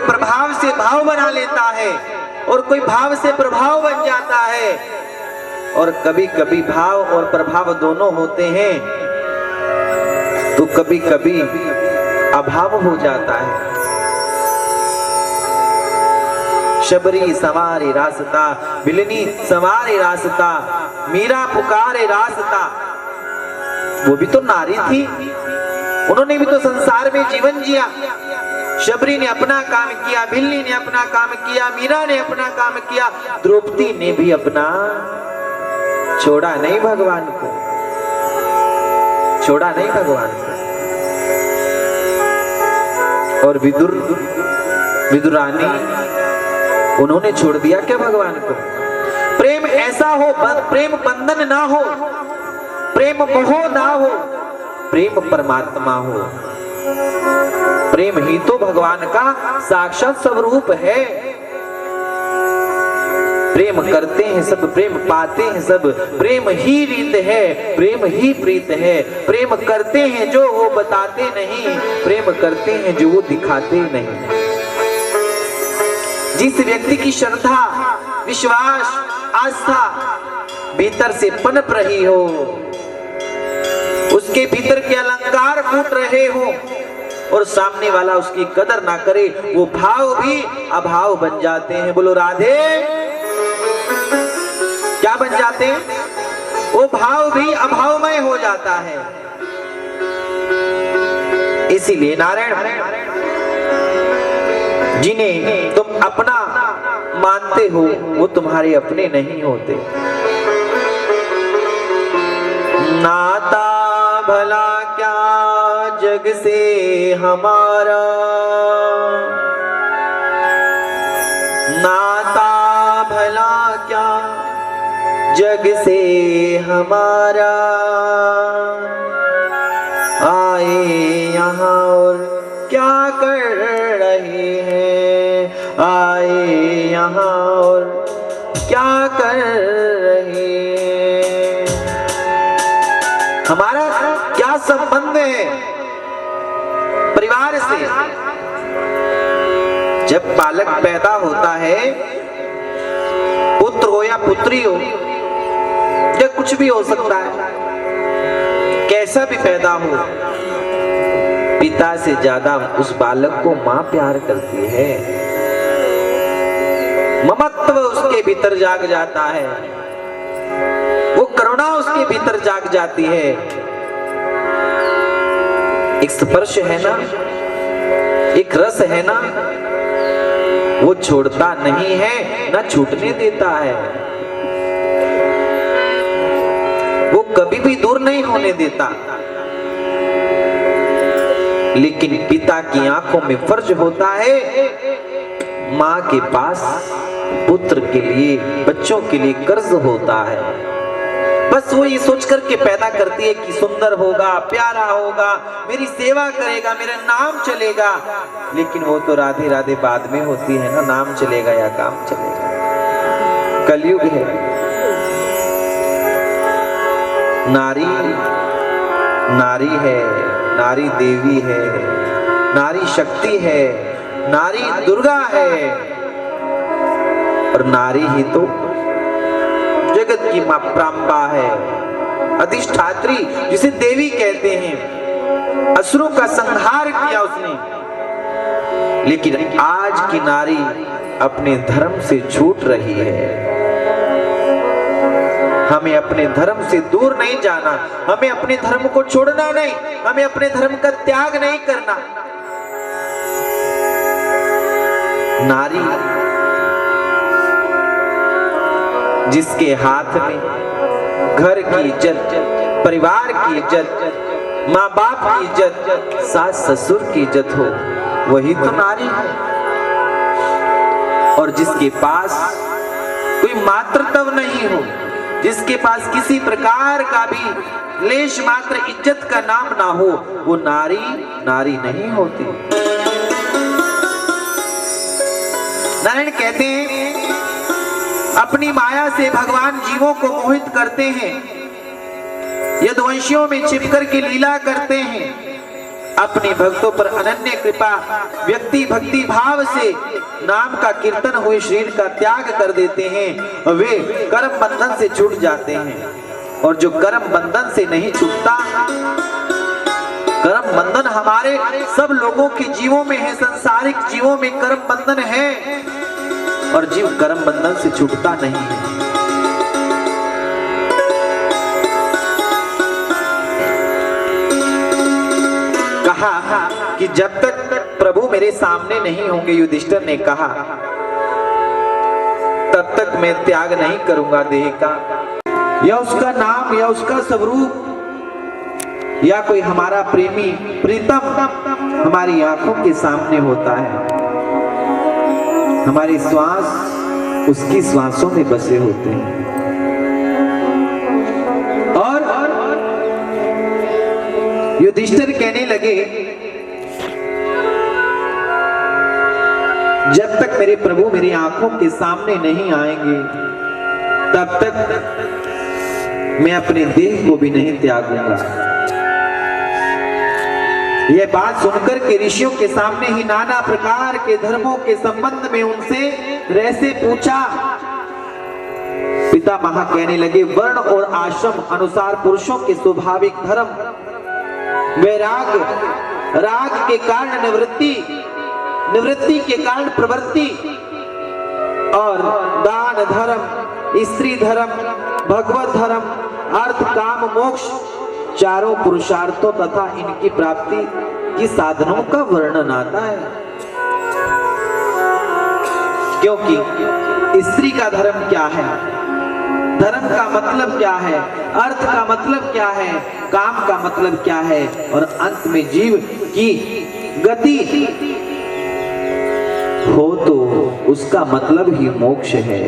प्रभाव से भाव बना लेता है और कोई भाव से प्रभाव बन जाता है, और कभी कभी भाव और प्रभाव दोनों होते हैं तो कभी कभी अभाव हो जाता है। शबरी संवारे रास्ता, बिलनी संवारे रास्ता, मीरा पुकारे रास्ता। वो भी तो नारी थी, उन्होंने भी तो संसार में जीवन जिया। शबरी ने अपना काम किया, बिल्ली ने अपना काम किया, मीरा ने अपना काम किया, द्रौपदी ने भी अपना छोड़ा नहीं भगवान को, छोड़ा नहीं भगवान को। और विदुरानी उन्होंने छोड़ दिया क्या भगवान को? प्रेम ऐसा हो, प्रेम बंधन ना हो, प्रेम मोह ना हो, प्रेम परमात्मा हो। प्रेम ही तो भगवान का साक्षात स्वरूप है। प्रेम करते हैं सब, प्रेम पाते हैं सब, प्रेम ही रीत है, प्रेम ही प्रीत है। प्रेम करते हैं जो वो बताते नहीं, प्रेम करते हैं जो वो दिखाते नहीं। जिस व्यक्ति की श्रद्धा, विश्वास, आस्था भीतर से पनप रही हो, उसके भीतर के अलंकार फूट रहे हो और सामने वाला उसकी कदर ना करे, वो भाव भी अभाव बन जाते हैं। बोलो राधे। क्या बन जाते हैं? वो भाव भी अभावमय हो जाता है। इसीलिए नारायण, जिन्हें तुम अपना मानते हो वो तुम्हारे अपने नहीं होते। नाता भला क्या जग से हमारा, नाता भला क्या जग से हमारा। आए यहाँ और क्या कर रहे हैं, आए यहाँ और क्या कर रहे हैं। हमारा क्या संबंध है परिवार से? जब बालक पैदा होता है, पुत्र हो या पुत्री हो या कुछ भी हो सकता है, कैसा भी पैदा हो, पिता से ज्यादा उस बालक को मां प्यार करती है। ममत्व उसके भीतर जाग जाता है, वो करुणा उसके भीतर जाग जाती है। एक स्पर्श है ना, एक रस है ना, वो छोड़ता नहीं है, ना छूटने देता है। वो कभी भी दूर नहीं होने देता। लेकिन पिता की आंखों में फर्ज होता है मां के पास पुत्र के लिए, बच्चों के लिए कर्ज होता है। बस वो ये सोच करके पैदा करती है कि सुंदर होगा, प्यारा होगा, मेरी सेवा करेगा, मेरा नाम चलेगा। लेकिन वो तो राधे राधे बाद में होती है ना, नाम चलेगा या काम चलेगा। कलयुग है। नारी नारी है, नारी देवी है, नारी शक्ति है, नारी दुर्गा है, और नारी ही तो जगत की मां प्रांबा है, अधिष्ठात्री, जिसे देवी कहते हैं। असुरों का संहार किया उसने। लेकिन आज की नारी अपने धर्म से छूट रही है। हमें अपने धर्म से दूर नहीं जाना, हमें अपने धर्म को छोड़ना नहीं, हमें अपने धर्म का त्याग नहीं करना। नारी जिसके हाथ में घर की इज्जत, परिवार की इज्जत, माँ बाप की इज्जत, सास ससुर की इज्जत हो, वही तो नारी है। और जिसके पास कोई मातृत्व नहीं हो, जिसके पास किसी प्रकार का भी लेश मात्र इज्जत का नाम ना हो, वो नारी नारी नहीं होती। नारायण कहते हैं अपनी माया से भगवान जीवों को मोहित करते हैं, यदुवंशियों में छिपकर के लीला करते हैं। अपने भक्तों पर अनन्य कृपा व्यक्ति भक्ति भाव से नाम का कीर्तन हुए शरीर का त्याग कर देते हैं, वे कर्म बंधन से छूट जाते हैं। और जो कर्म बंधन से नहीं छूटता, कर्म बंधन हमारे सब लोगों के जीवों में है, संसारिक जीवों में कर्म बंधन है और जीव कर्म बंधन से छूटता नहीं है। कहा कि जब तक प्रभु मेरे सामने नहीं होंगे, युधिष्ठिर ने कहा, तब तक मैं त्याग नहीं करूंगा देह का, या उसका नाम या उसका स्वरूप या कोई हमारा प्रेमी प्रीतम हमारी आंखों के सामने होता है। हमारी श्वास उसकी श्वासों में बसे होते हैं। और युधिष्ठिर कहने लगे, जब तक मेरे प्रभु मेरी आंखों के सामने नहीं आएंगे, तब तक मैं अपने देह को भी नहीं त्यागूंगा। यह बात सुनकर के ऋषियों के सामने ही नाना प्रकार के धर्मों के संबंध में उनसे रहसे पूछा। पितामह कहने लगे, वर्ण और आश्रम अनुसार पुरुषों के स्वाभाविक धर्म वैराग, राग के कारण निवृत्ति, निवृत्ति के कारण प्रवृत्ति, और दान धर्म, स्त्री धर्म, भगवत धर्म, अर्थ काम मोक्ष, चारों पुरुषार्थों तथा इनकी प्राप्ति की साधनों का वर्णन आता है। क्योंकि स्त्री का धर्म क्या है, धर्म का मतलब क्या है, अर्थ का मतलब क्या है, काम का मतलब क्या है, और अंत में जीव की गति हो तो उसका मतलब ही मोक्ष है।